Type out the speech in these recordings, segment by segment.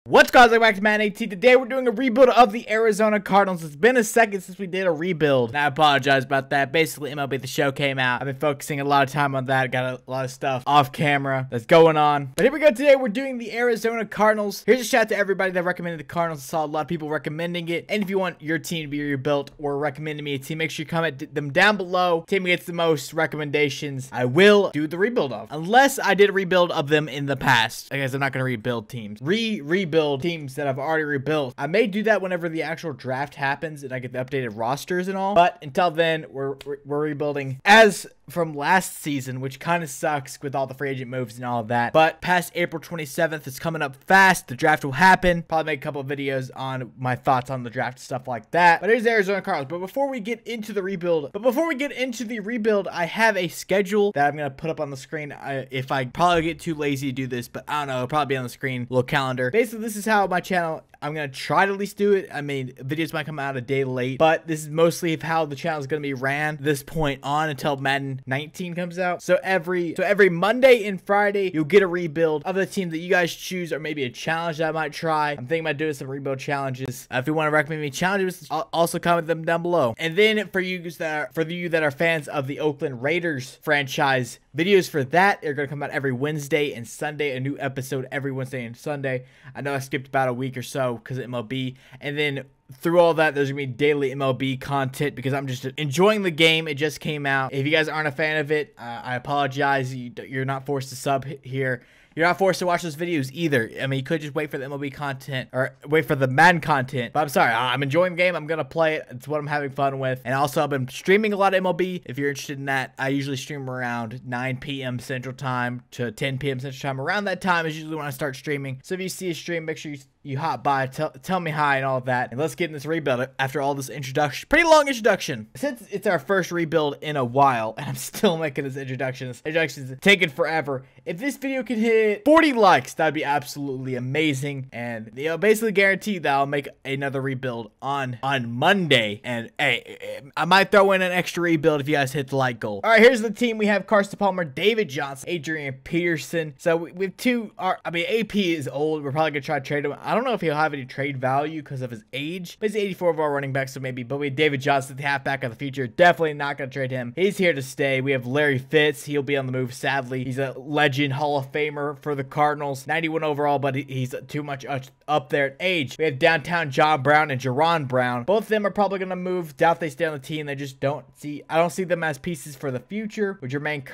What's guys, welcome back to Madden 18. Today we're doing a rebuild of the Arizona Cardinals. It's been a second since we did a rebuild, and I apologize about that. Basically, MLB The Show came out. I've been focusing a lot of time on that. Got a lot of stuff off camera that's going on. But here we go. Today we're doing the Arizona Cardinals. Here's a shout out to everybody that recommended the Cardinals. I saw a lot of people recommending it. And if you want your team to be rebuilt or recommending me a team, make sure you comment them down below. Team gets the most recommendations, I will do the rebuild of. Unless I did a rebuild of them in the past. I guess I'm not going to rebuild teams. Rebuild teams that I've already rebuilt. I may do that whenever the actual draft happens and I get the updated rosters and all. But until then, we're rebuilding as from last season, which kind of sucks with all the free agent moves and all of that. But past April 27th, it's coming up fast. The draft will happen. Probably make a couple of videos on my thoughts on the draft, stuff like that. But here's the Arizona Cardinals. But before we get into the rebuild, I have a schedule that I'm going to put up on the screen. If I probably get too lazy to do this, but I don't know, it'll probably be on the screen, little calendar. Basically, this is how my channel, I'm going to try to at least do it. I mean, videos might come out a day late, but this is mostly of how the channel is going to be ran this point on until Madden 19 comes out. So every Monday and Friday, you'll get a rebuild of the team that you guys choose, or maybe a challenge that I might try. I'm thinking about doing some rebuild challenges. If you want to recommend me challenges, I'll also comment them down below. And then for you that are fans of the Oakland Raiders franchise, videos for that are going to come out every Wednesday and Sunday. A new episode every Wednesday and Sunday. I know I skipped about a week or so because of MLB. And then through all that, there's gonna be daily MLB content because I'm just enjoying the game. It just came out. If you guys aren't a fan of it, I apologize. You're not forced to sub here. You're not forced to watch those videos either. I mean, you could just wait for the MLB content or wait for the Madden content. But I'm sorry, I'm enjoying the game. I'm going to play it. It's what I'm having fun with. And also, I've been streaming a lot of MLB. If you're interested in that, I usually stream around 9 p.m. Central Time to 10 p.m. Central Time. Around that time is usually when I start streaming. So if you see a stream, make sure you hop by, tell me hi and all of that. And let's get in this rebuild after all this introduction. Pretty long introduction. Since it's our first rebuild in a while, and I'm still making this introductions taking forever. If this video can hit 40 likes, that'd be absolutely amazing. And basically guarantee that I'll make another rebuild on Monday. And hey, I might throw in an extra rebuild if you guys hit the like goal. All right, here's the team. We have Carson Palmer, David Johnson, Adrian Peterson. So we have two. I mean, AP is old. We're probably gonna try to trade him. I don't know if he'll have any trade value because of his age, but he's 84 overall running back, so maybe. But we have David Johnson, the halfback of the future. Definitely not going to trade him. He's here to stay. We have Larry Fitz. He'll be on the move, sadly. He's a legend, Hall of Famer for the Cardinals. 91 overall, but he's too much up there in age. We have downtown John Brown and Jerron Brown. Both of them are probably going to move. Doubt they stay on the team. They just don't see. I don't see them as pieces for the future. With Jermaine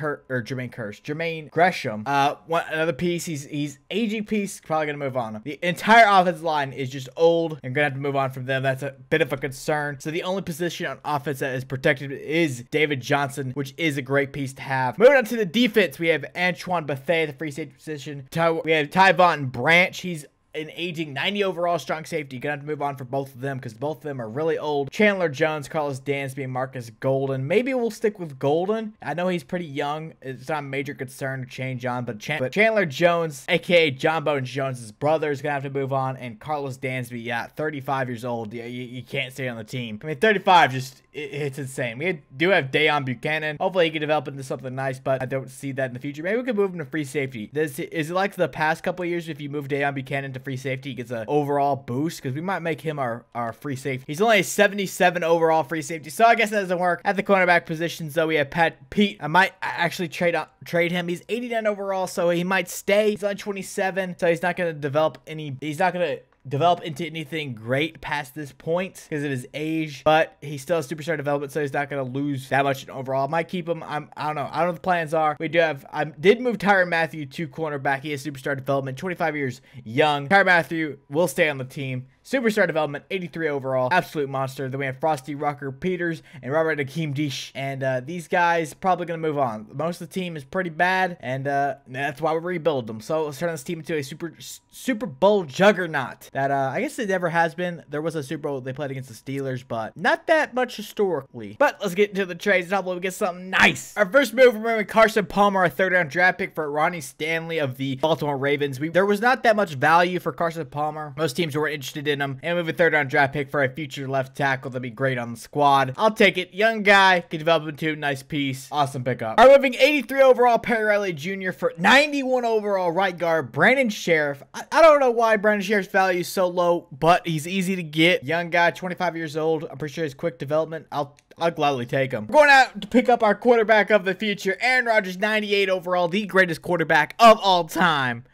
Gresham. Another piece. He's aging piece. Probably going to move on. The entire offensive line is just old and gonna have to move on from them. That's a bit of a concern. So the only position on offense that is protected is David Johnson, which is a great piece to have. Moving on to the defense, we have Antoine Bethea, the free safety position. We have Tyvon Branch. He's an aging 90 overall strong safety. You're gonna have to move on for both of them because both of them are really old. Chandler Jones, Carlos Dansby, and Marcus Golden. Maybe we'll stick with Golden. I know he's pretty young. It's not a major concern to change on, but Chandler Jones, aka John Bowden Jones' brother, is gonna have to move on. And Carlos Dansby, yeah, 35 years old. Yeah, you can't stay on the team. I mean, 35 just it's insane. We do have Dayon Buchanan. Hopefully he can develop into something nice, but I don't see that in the future. Maybe we could move him to free safety. Is it like the past couple of years? If you move Dayon Buchanan to free safety, he gets an overall boost, because we might make him our free safety. He's only a 77 overall free safety, so I guess that doesn't work. At the cornerback positions, though, we have Pete. I might actually trade him. He's 89 overall, so he might stay. He's only 27, so he's not going to develop into anything great past this point because of his age, but he's still a superstar development, so he's not going to lose that much in overall. I might keep him. I don't know. I don't know what the plans are. I did move Tyrann Mathieu to cornerback. He is superstar development, 25 years young. Tyrann Mathieu will stay on the team. Superstar development, 83 overall. Absolute monster. Then we have Frosty Rucker Peters and Robert Akeem Dish. And these guys probably going to move on. Most of the team is pretty bad, and that's why we rebuild them. So let's turn this team into a Super Bowl juggernaut that I guess it never has been. There was a Super Bowl they played against the Steelers, but not that much historically. But let's get into the trades and hopefully we get something nice. Our first move, we're moving Carson Palmer, a third-round draft pick, for Ronnie Stanley of the Baltimore Ravens. There was not that much value for Carson Palmer. Most teams were interested in in him. And we have a 3rd round draft pick for a future left tackle that'd be great on the squad. I'll take it. Young guy, can develop into nice piece. Awesome pickup. All right, moving 83 overall Perry Riley Jr. for 91 overall right guard Brandon Sheriff. I don't know why Brandon Sheriff's value is so low, but he's easy to get. Young guy, 25 years old. I'm pretty sure he's quick development. I'll gladly take him. We're going out to pick up our quarterback of the future, Aaron Rodgers, 98 overall, the greatest quarterback of all time.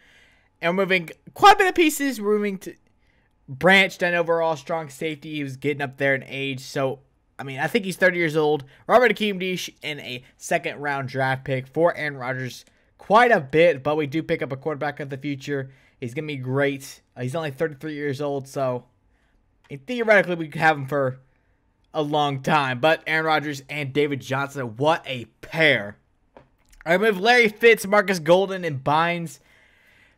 And we're moving quite a bit of pieces. We're moving to Branch, 10 overall, strong safety. He was getting up there in age, so I mean, I think he's 30 years old. Robert Akeem Deesh in a 2nd round draft pick for Aaron Rodgers. Quite a bit, but we do pick up a quarterback of the future. He's going to be great. He's only 33 years old, so theoretically we could have him for a long time. But Aaron Rodgers and David Johnson, what a pair. I move Larry Fitz, Marcus Golden, and Bynes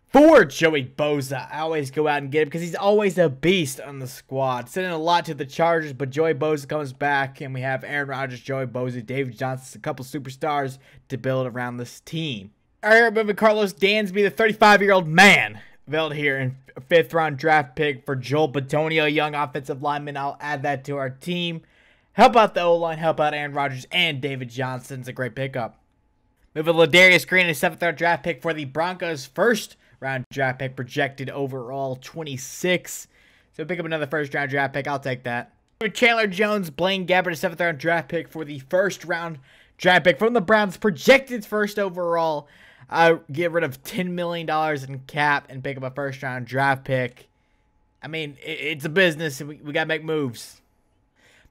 for Joey Bosa. I always go out and get him because he's always a beast on the squad. Sending a lot to the Chargers, but Joey Bosa comes back, and we have Aaron Rodgers, Joey Bosa, David Johnson, a couple superstars to build around this team. All right, moving Carlos Dansby, the 35-year-old man, available here in a 5th round draft pick for Joel Bitonio, young offensive lineman. I'll add that to our team. Help out the O-line, help out Aaron Rodgers and David Johnson. It's a great pickup. Moving Ladarius Green, a 7th round draft pick for the Broncos, 1st round draft pick, projected overall 26. So pick up another 1st round draft pick. I'll take that. Chandler Jones, Blaine Gabbert, a 7th round draft pick for the 1st round draft pick from the Browns, projected 1st overall. Get rid of $10 million in cap and pick up a 1st round draft pick. I mean, it's a business, and we got to make moves.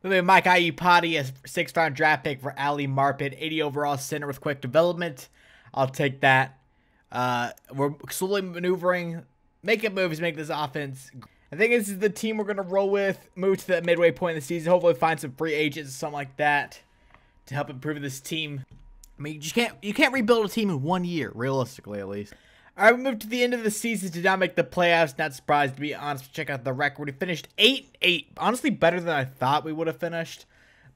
Moving Mike Iupati, a 6th round draft pick for Ali Marpet, 80 overall center with quick development. I'll take that. We're slowly maneuvering, making moves, make this offense. I think this is the team we're going to roll with. Move to the midway point of the season. Hopefully find some free agents or something like that to help improve this team. I mean, you can't rebuild a team in 1 year, realistically at least. All right, we moved to the end of the season. Did not make the playoffs. Not surprised, to be honest. Check out the record. We finished 8-8. Honestly, better than I thought we would have finished.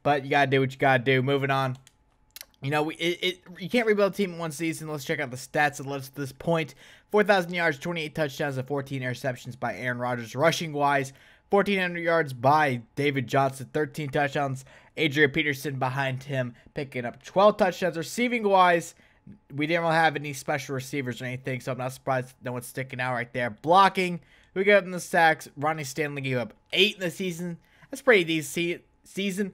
But you got to do what you got to do. Moving on. You know, you can't rebuild a team in 1 season. Let's check out the stats that led us to this point. 4,000 yards, 28 touchdowns, and 14 interceptions by Aaron Rodgers. Rushing-wise, 1,400 yards by David Johnson, 13 touchdowns. Adrian Peterson behind him, picking up 12 touchdowns. Receiving-wise, we didn't really have any special receivers or anything, so I'm not surprised no one's sticking out right there. Blocking, we got in the sacks. Ronnie Stanley gave up 8 in the season. That's pretty decent season.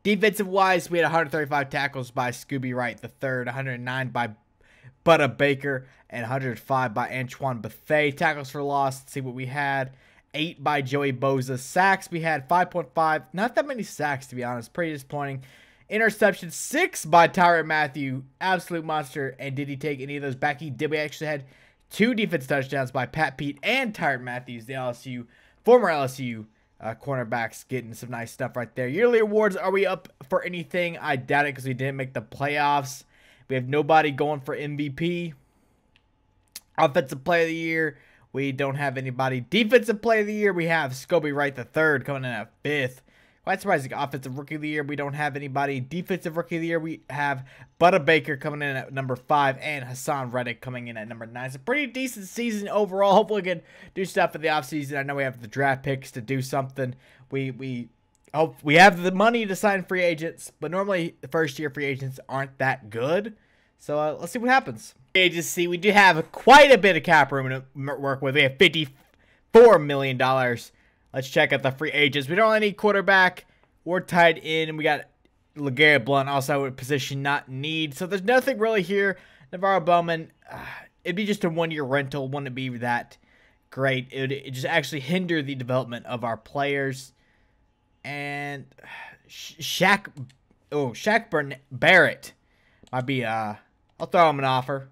Defensive-wise, we had 135 tackles by Scooby Wright III, 109 by Butta Baker, and 105 by Antoine Bethea. Tackles for loss, let's see what we had. 8 by Joey Bosa. Sacks, we had 5.5. Not that many sacks, to be honest. Pretty disappointing. Interceptions, 6 by Tyrann Mathieu. Absolute monster. And did he take any of those back? He did. We actually had 2 defense touchdowns by Pat Pete and Tyrann Mathieu, the former LSU cornerbacks, getting some nice stuff right there. Yearly awards, are we up for anything? I doubt it because we didn't make the playoffs. We have nobody going for MVP. Offensive Player of the Year, we don't have anybody. Defensive Player of the Year, we have Scooby Wright III coming in at 5th. Quite surprising. Offensive Rookie of the Year, we don't have anybody. Defensive Rookie of the Year, we have Butta Baker coming in at number 5 and Hassan Reddick coming in at number 9. It's a pretty decent season overall. Hopefully we can do stuff in the offseason. I know we have the draft picks to do something. We hope we have the money to sign free agents, but normally the first-year free agents aren't that good. So let's see what happens. Agency, we do have quite a bit of cap room to work with. We have $54 million. Let's check out the free agents. We don't really need quarterback. We're tied in. We got LeGarrette Blount, also a position not need. So there's nothing really here. Navarro Bowman, it'd be just a 1-year rental. Wouldn't be that great. It just actually hinder the development of our players. And Shaq Barrett might be, I'll throw him an offer.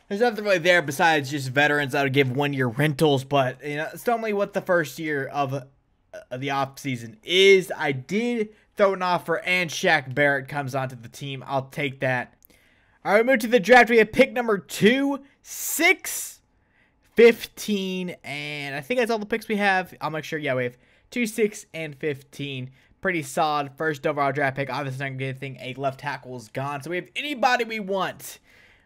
There's nothing really there besides just veterans that would give 1-year rentals, but you know, it's normally what the first year of the off season is. I did throw an offer, and Shaq Barrett comes onto the team. I'll take that. All right, we move to the draft. We have pick number 2, 6, 15, and I think that's all the picks we have. I'll make sure. Yeah, we have 2, 6, and 15. Pretty solid first overall draft pick. Obviously, not going to get anything. A left tackle is gone, so we have anybody we want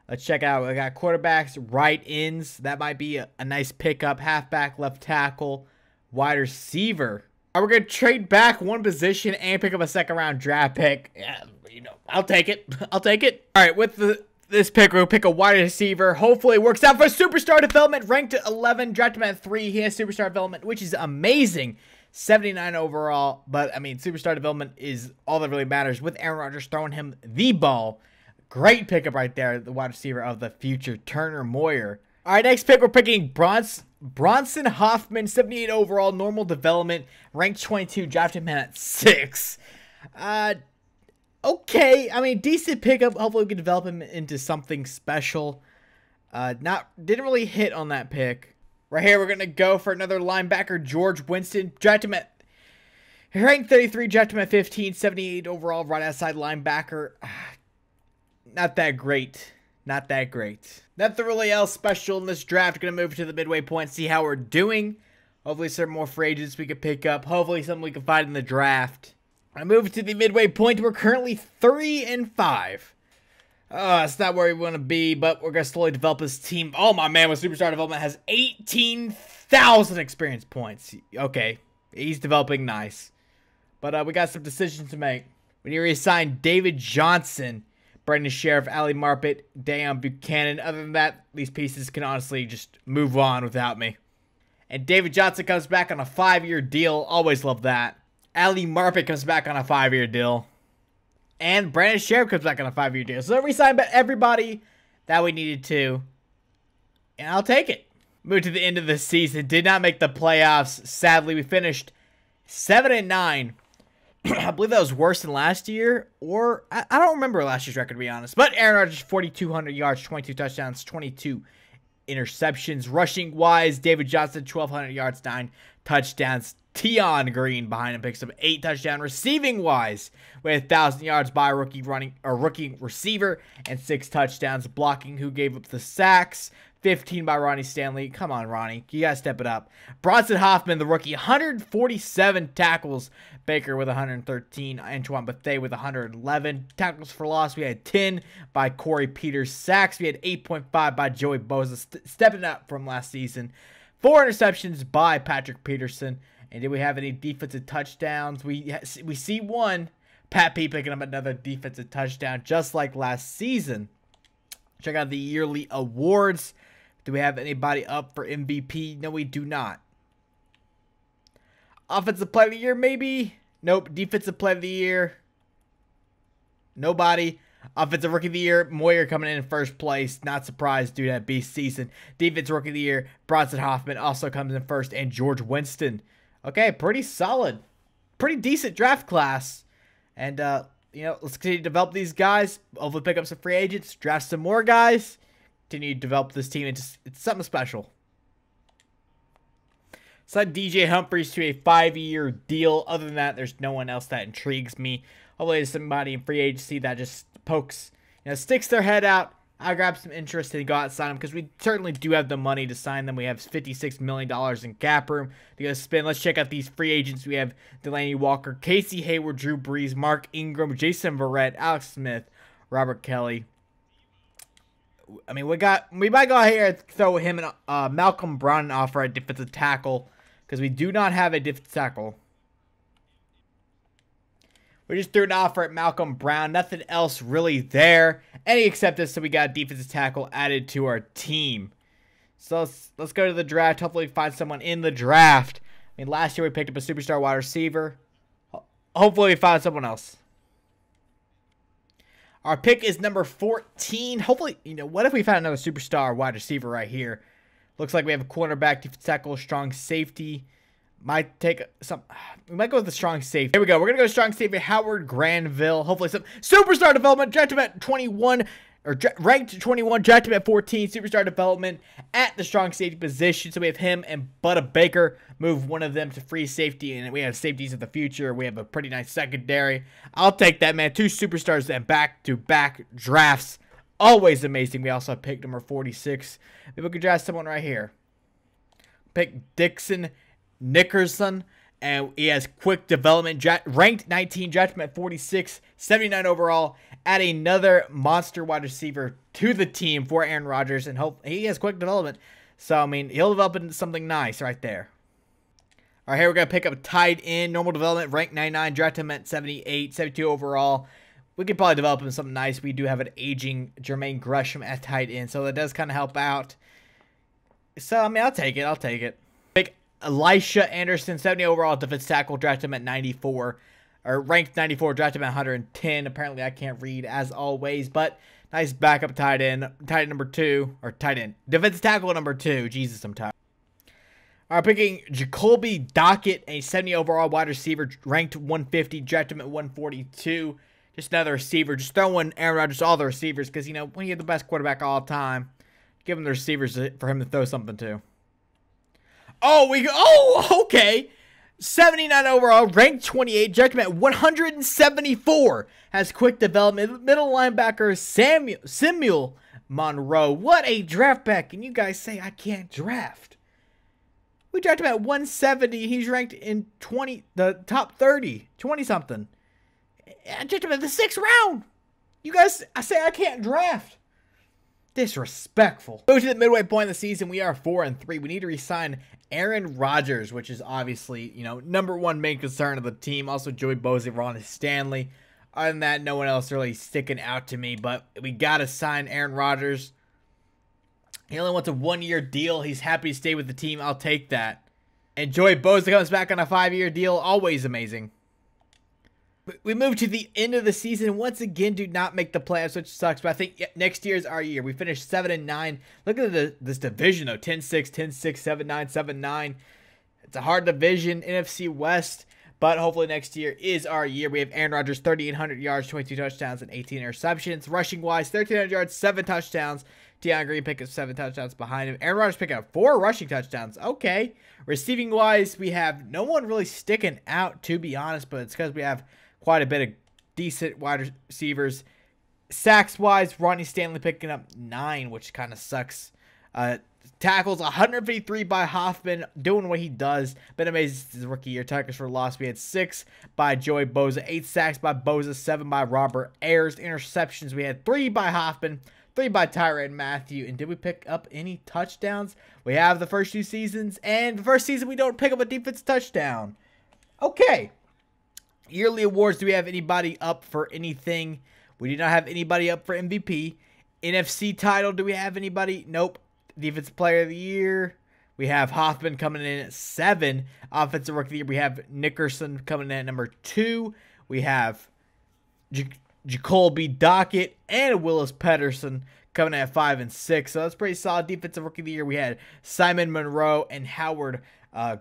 Let's check out. We got quarterbacks, right ends. That might be a nice pickup. Halfback, left tackle, wide receiver. We're going to trade back one position and pick up a second-round draft pick. Yeah, you know, I'll take it. I'll take it. All right, with this pick, we'll pick a wide receiver. Hopefully it works out for superstar development. Ranked at 11, drafted him at 3. He has superstar development, which is amazing. 79 overall. But, I mean, superstar development is all that really matters. With Aaron Rodgers throwing him the ball. Great pickup right there. The wide receiver of the future, Turner Moyer. All right, next pick, we're picking Bronson Hoffman, 78 overall, normal development, ranked 22, drafted him at 6. Okay, I mean, decent pickup. Hopefully we can develop him into something special. Didn't really hit on that pick. Right here, we're going to go for another linebacker, George Winston. Drafted him at, ranked 33, drafted him at 15, 78 overall, right outside linebacker. Not that great. Not that great. Nothing really else special in this draft. Going to move to the midway point, see how we're doing. Hopefully some more free agents we can pick up. Hopefully something we can find in the draft. I move to the midway point. We're currently 3-5. It's not where we want to be, but we're going to slowly develop this team. Oh, my man with superstar development has 18,000 experience points. Okay, he's developing nice. But we got some decisions to make. We need to reassign David Johnson, Brendan Sheriff, Ali Marpet, Deion Buchanan. Other than that, these pieces can honestly just move on without me. And David Johnson comes back on a 5-year deal. Always love that. Ali Marpet comes back on a 5-year deal. And Brandon Sheriff comes back on a 5-year deal. So we signed everybody that we needed to. And I'll take it. Moved to the end of the season. Did not make the playoffs. Sadly, we finished 7-9. I believe that was worse than last year, or I don't remember last year's record, to be honest. But Aaron Rodgers, 4,200 yards, 22 touchdowns, 22 interceptions. Rushing-wise, David Johnson, 1,200 yards, 9 touchdowns. Tion Green behind him picks up 8 touchdowns. Receiving-wise, with 1,000 yards by a rookie receiver and 6 touchdowns. Blocking, who gave up the sacks. 15 by Ronnie Stanley. Come on, Ronnie. You got to step it up. Bronson Hoffman, the rookie, 147 tackles. Baker with 113. Antoine Bethea with 111. Tackles for loss, we had 10 by Corey Peters. Sacks, we had 8.5 by Joey Bosa, stepping up from last season. 4 interceptions by Patrick Peterson. And did we have any defensive touchdowns? We see one. Pat P picking up another defensive touchdown, just like last season. Check out the yearly awards. Do we have anybody up for MVP? No, we do not. Offensive Player of the Year, maybe? Nope. Defensive Player of the Year. Nobody. Offensive Rookie of the Year, Moyer coming in first place. Not surprised due to that beast season. Defensive Rookie of the Year, Bronson Hoffman also comes in first. And George Winston. Okay, pretty solid. Pretty decent draft class. And, you know, let's continue to develop these guys. Hopefully pick up some free agents. Draft some more guys. Continue to develop this team into something special. Signed DJ Humphries to a 5-year deal. Other than that, there's no one else that intrigues me. Hopefully there's somebody in free agency that just pokes, you know, sticks their head out. I'll grab some interest and go out and sign them because we certainly do have the money to sign them. We have $56 million in cap room to go spend. Let's check out these free agents. We have Delaney Walker, Casey Hayward, Drew Brees, Mark Ingram, Jason Verrett, Alex Smith, Robert Kelly. I mean, we might go out here and throw him and Malcolm Brown an offer at defensive tackle because we do not have a defensive tackle. We just threw an offer at Malcolm Brown. Nothing else really there. And he accepted, so we got a defensive tackle added to our team. So let's go to the draft. Hopefully we find someone in the draft. I mean, last year we picked up a superstar wide receiver. Hopefully we find someone else. Our pick is number 14. Hopefully, you know, what if we found another superstar wide receiver right here? Looks like we have a cornerback, defensive tackle, strong safety. Might take some. We might go with the strong safety. Here we go. We're gonna go strong safety. Howard Granville. Hopefully some superstar development. Drafted him at 21, or ranked 21. Drafted him at 14. Superstar development at the strong safety position. So we have him and Butta Baker. Move one of them to free safety, and we have safeties of the future. We have a pretty nice secondary. I'll take that, man. 2 superstars and back-to-back drafts. Always amazing. We also have pick number 46. Maybe we could draft someone right here. Pick Dixon Nickerson And he has quick development, ranked 19, drafted him at 46, 79 overall. Add another monster wide receiver to the team for Aaron Rodgers, and hope he has quick development. So, I mean, he'll develop into something nice right there. All right, here we're going to pick up a tight end, normal development, ranked 99, drafted him at 78, 72 overall. We could probably develop him something nice. We do have an aging Jermaine Gresham at tight end, so that does kind of help out. So, I mean, I'll take it. Pick Elisha Anderson, 70 overall defensive tackle, drafted him at 94. Or ranked 94, drafted him at 110. Apparently, I can't read as always, but nice backup tight end. Tight end number 2, or tight end. Defensive tackle number 2. Jesus, I'm tired. All right, picking Jacoby Dockett, a 70 overall wide receiver, ranked 150, drafted him at 142. Just another receiver. Just throwing Aaron Rodgers all the receivers because, you know, when you have the best quarterback all the time, give him the receivers for him to throw something to. Oh, okay. 79 overall, ranked 28, drafted him at 174. Has quick development. Middle linebacker Samuel Monroe. What a draft pick. And you guys say I can't draft. We drafted him at 170. He's ranked in the top 30, 20-something. I drafted him at the 6th round. You guys, I say I can't draft. Disrespectful. Go to the midway point of the season. We are 4-3. We need to re-sign Aaron Rodgers, which is obviously, you know, #1 main concern of the team. Also, Joey Bosa, Ron Stanley. Other than that, no one else really sticking out to me. But we got to sign Aaron Rodgers. He only wants a 1-year deal. He's happy to stay with the team. I'll take that. And Joey Bosa comes back on a 5-year deal. Always amazing. We move to the end of the season. Once again, do not make the playoffs, which sucks. But I think next year is our year. We finished 7-9. Look at this division, though. 10-6, 10-6, 7-9, 7-9. It's a hard division, NFC West. But hopefully next year is our year. We have Aaron Rodgers, 3,800 yards, 22 touchdowns, and 18 interceptions. Rushing-wise, 1,300 yards, 7 touchdowns. Deion Green picked up 7 touchdowns behind him. Aaron Rodgers picked up 4 rushing touchdowns. Okay. Receiving-wise, we have no one really sticking out, to be honest. But it's because we have quite a bit of decent wide receivers. Sacks-wise, Ronnie Stanley picking up 9, which kind of sucks. Tackles, 153 by Hoffman, doing what he does. Been amazing his rookie year. Tackles for loss, we had 6 by Joey Bosa, 8 sacks by Bosa, 7 by Robert Ayers. Interceptions, we had 3 by Hoffman, 3 by Tyrann Mathieu. And did we pick up any touchdowns? We have the first 2 seasons, and the first season we don't pick up a defensive touchdown. Okay. Yearly awards, do we have anybody up for anything? We do not have anybody up for MVP. NFC title, do we have anybody? Nope. Defensive player of the year, we have Hoffman coming in at 7. Offensive rookie of the year, we have Nickerson coming in at number 2. We have Jacoby Dockett and Willis Pedersen coming in at 5 and 6. So that's pretty solid. Defensive rookie of the year, we had Simon Monroe and Howard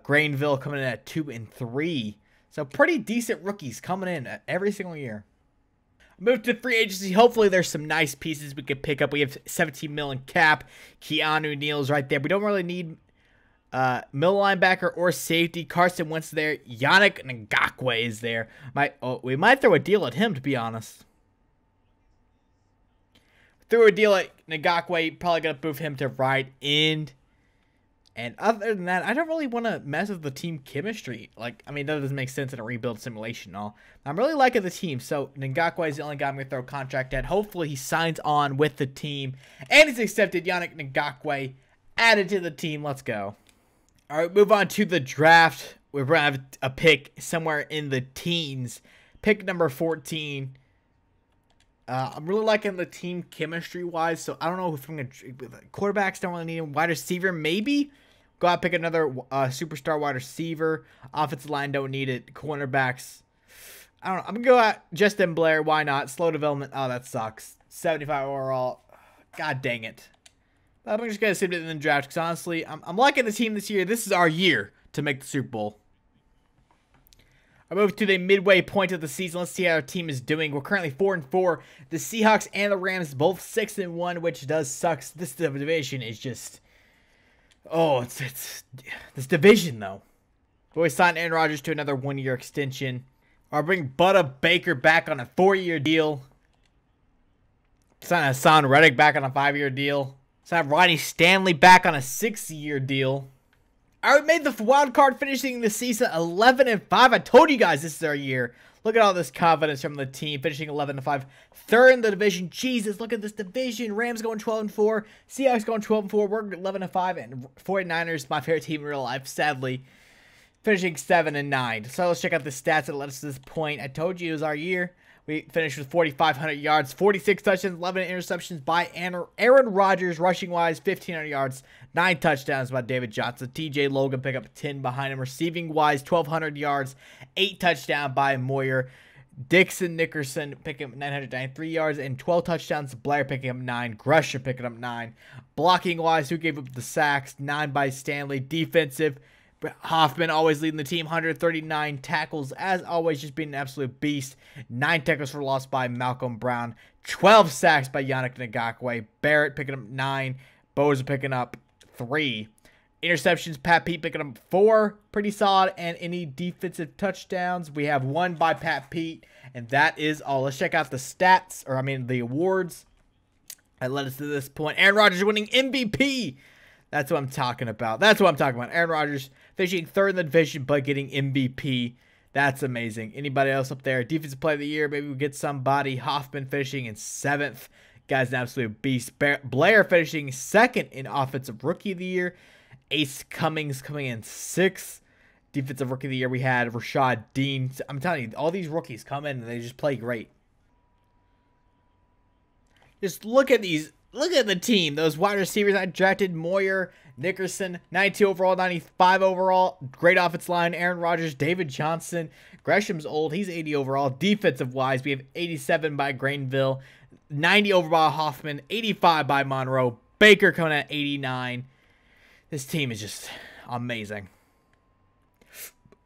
Granville coming in at 2 and 3. So pretty decent rookies coming in every single year. Move to free agency. Hopefully there's some nice pieces we could pick up. We have 17 million cap. Keanu Neal's right there. We don't really need middle linebacker or safety. Carson Wentz there. Yannick Ngakoue is there. We might throw a deal at him, to be honest. Threw a deal at Ngakoue. Probably going to move him to right end. And other than that, I don't really want to mess with the team chemistry. Like, I mean, that doesn't make sense in a rebuild simulation and all. I'm really liking the team. So, Ngakoue is the only guy I'm going to throw a contract at. Hopefully, he signs on with the team. And he's accepted. Yannick Ngakoue added to the team. Let's go. All right, move on to the draft. We're going to have a pick somewhere in the teens. Pick number 14. I'm really liking the team chemistry-wise. So, I don't know if I'm going to... Quarterbacks don't really need him. Wide receiver, maybe? Go out and pick another superstar wide receiver. Offensive line, don't need it. Cornerbacks, I don't know. I'm going to go out Justin Blair. Why not? Slow development. Oh, that sucks. 75 overall. God dang it. But I'm just going to save it in the draft because, honestly, I'm liking the team this year. This is our year to make the Super Bowl. I move to the midway point of the season. Let's see how our team is doing. We're currently 4-4. The Seahawks and the Rams both 6-1, which does suck. This division is just... Oh, it's this division, though. But we signed Aaron Rodgers to another 1-year extension. I'll bring Budda Baker back on a 4-year deal. Sign Hassan Reddick back on a 5-year deal. Sign Ronnie Stanley back on a 6-year deal. All right, we made the wild card, finishing the season 11-5. I told you guys this is our year. Look at all this confidence from the team, finishing 11-5. Third in the division. Jesus, look at this division. Rams going 12-4. Seahawks going 12-4. We're 11-5. And 49ers, my favorite team in real life, sadly, finishing 7-9. So let's check out the stats that led us to this point. I told you it was our year. We finished with 4,500 yards, 46 touchdowns, 11 interceptions by Aaron Rodgers, rushing-wise, 1,500 yards, 9 touchdowns by David Johnson. TJ Logan pick up 10 behind him. Receiving-wise, 1,200 yards, 8 touchdowns by Moyer. Dixon Nickerson picking up 993 yards and 12 touchdowns. Blair picking up 9. Grusher picking up 9. Blocking-wise, who gave up the sacks? 9 by Stanley. Defensive, Hoffman always leading the team, 139 tackles, as always, just being an absolute beast. 9 tackles for loss by Malcolm Brown, 12 sacks by Yannick Ngakoue. Barrett picking up 9, Boza picking up 3. Interceptions, Pat Pete picking up 4, pretty solid. And any defensive touchdowns, we have 1 by Pat Pete, and that is all. Let's check out the stats, or I mean the awards that led us to this point. Aaron Rodgers winning MVP. That's what I'm talking about. That's what I'm talking about. Aaron Rodgers finishing 3rd in the division, but getting MVP. That's amazing. Anybody else up there? Defensive player of the year. Maybe we get somebody. Hoffman finishing in 7th. Guy's an absolute beast. Blair finishing 2nd in offensive rookie of the year. Ace Cummings coming in 6th. Defensive rookie of the year, we had Rashad Dean. I'm telling you, all these rookies come in and they just play great. Just look at these. Look at the team. Those wide receivers I drafted: Moyer, Nickerson, 92 overall, 95 overall. Great offensive line. Aaron Rodgers, David Johnson. Gresham's old. He's 80 overall. Defensive-wise, we have 87 by Grainville, 90 overall Hoffman, 85 by Monroe. Baker coming at 89. This team is just amazing.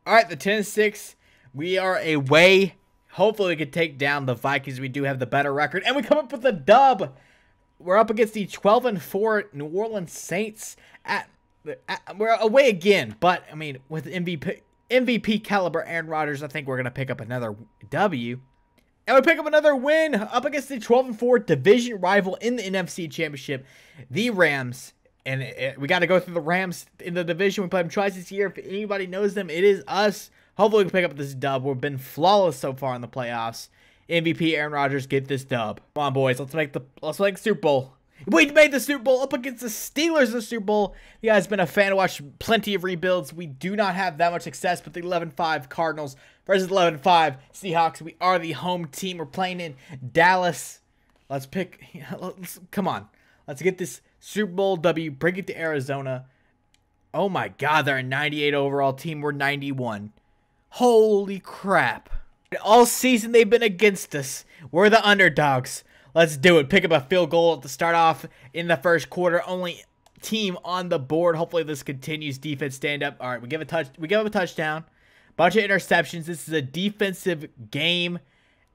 All right, the 10-6. We are away. Hopefully, we can take down the Vikings. We do have the better record. And we come up with a dub. We're up against the 12-4 New Orleans Saints. We're away again, but I mean, with MVP caliber Aaron Rodgers, I think we're gonna pick up another W, and we pick up another win up against the 12-4 division rival in the NFC Championship, the Rams. And we got to go through the Rams in the division. We played them twice this year. If anybody knows them, it is us. Hopefully, we can pick up this dub. We've been flawless so far in the playoffs. MVP Aaron Rodgers, get this dub. Come on, boys. Let's make the Super Bowl. We made the Super Bowl up against the Steelers in the Super Bowl. You guys been a fan, watch plenty of rebuilds. We do not have that much success with the 11-5 Cardinals versus 11-5 Seahawks. We are the home team. We're playing in Dallas. Let's pick. Come on. Let's get this Super Bowl W. Bring it to Arizona. Oh my God, they're a 98 overall team. We're 91. Holy crap. All season they've been against us. We're the underdogs. Let's do it. Pick up a field goal to start off in the first quarter. Only team on the board. Hopefully this continues. Defense stand up. All right, we give up a touchdown. Bunch of interceptions. This is a defensive game.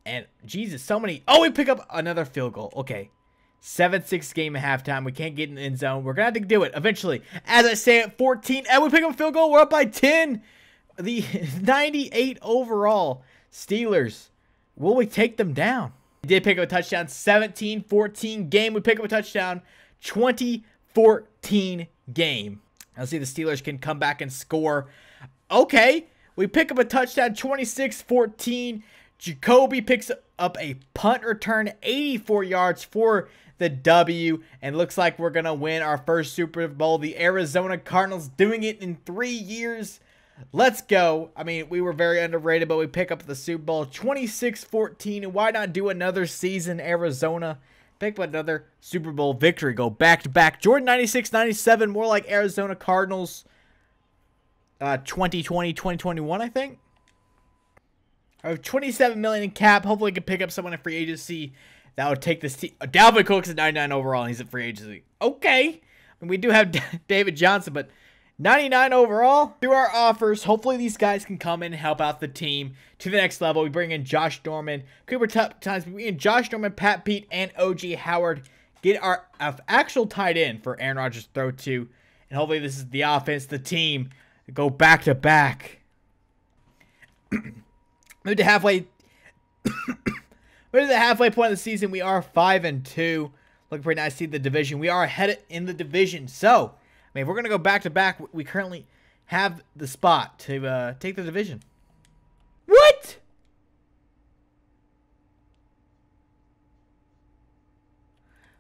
And Jesus, so many. Oh, we pick up another field goal. Okay. 7-6 game at halftime. We can't get in the end zone. We're going to have to do it eventually. As I say, at 14. And we pick up a field goal. We're up by 10. The 98 overall Steelers. Will we take them down? We did pick up a touchdown. 17-14 game. We pick up a touchdown. 20-14 game. Let's see if the Steelers can come back and score. Okay. We pick up a touchdown. 26-14. Jacoby picks up a punt return. 84 yards for the W. And looks like we're going to win our first Super Bowl. The Arizona Cardinals doing it in 3 years. Let's go. I mean, we were very underrated, but we pick up the Super Bowl 26-14. And why not do another season, Arizona? Pick up another Super Bowl victory. Go back-to-back. Jordan 96-97, more like Arizona Cardinals 2020, 2021, I think. I have $27 million in cap. Hopefully, we can pick up someone in free agency that would take this team. Dalvin Cook's at 99 overall, and he's at free agency. Okay. And we do have David Johnson, but 99 overall. Through our offers, hopefully these guys can come in and help out the team to the next level. We bring in Josh Norman, Cooper Times. We bring in Josh Norman, Pat Pete, and O.J. Howard. Get our actual tight end for Aaron Rodgers to throw to. And hopefully this is the offense, the team, go back-to-back. Move to halfway. Move to the halfway point of the season. We are 5-2. Looking pretty nice to see the division. We are ahead in the division. So, I mean, if we're going to go back-to-back, we currently have the spot to take the division. What?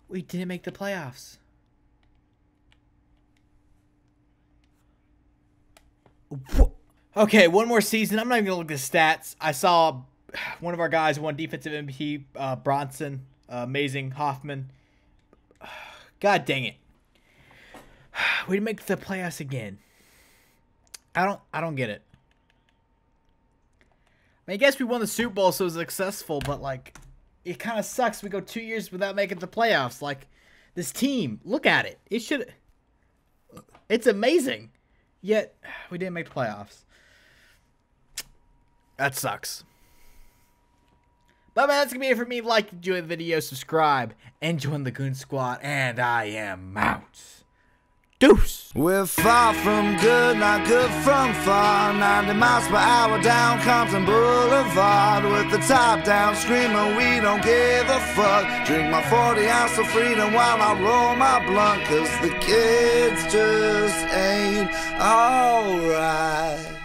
We didn't make the playoffs. Okay, one more season. I'm not even gonna look at the stats. I saw one of our guys won defensive MVP, Bronson, amazing Hoffman. God dang it. We didn't make the playoffs again. I don't get it. I mean, I guess we won the Super Bowl, so it was successful, but like, it kind of sucks. We go 2 years without making the playoffs. Like, this team, look at it. It's amazing. Yet, we didn't make the playoffs. That sucks. But man, that's going to be it for me. Like, enjoy the video, subscribe, and join the Goon Squad. And I am out. Deuce. We're far from good, not good from far. 90 miles per hour down Compton Boulevard, with the top down, screaming we don't give a fuck. Drink my 40 ounce of freedom while I roll my blunt, 'cause the kids just ain't alright.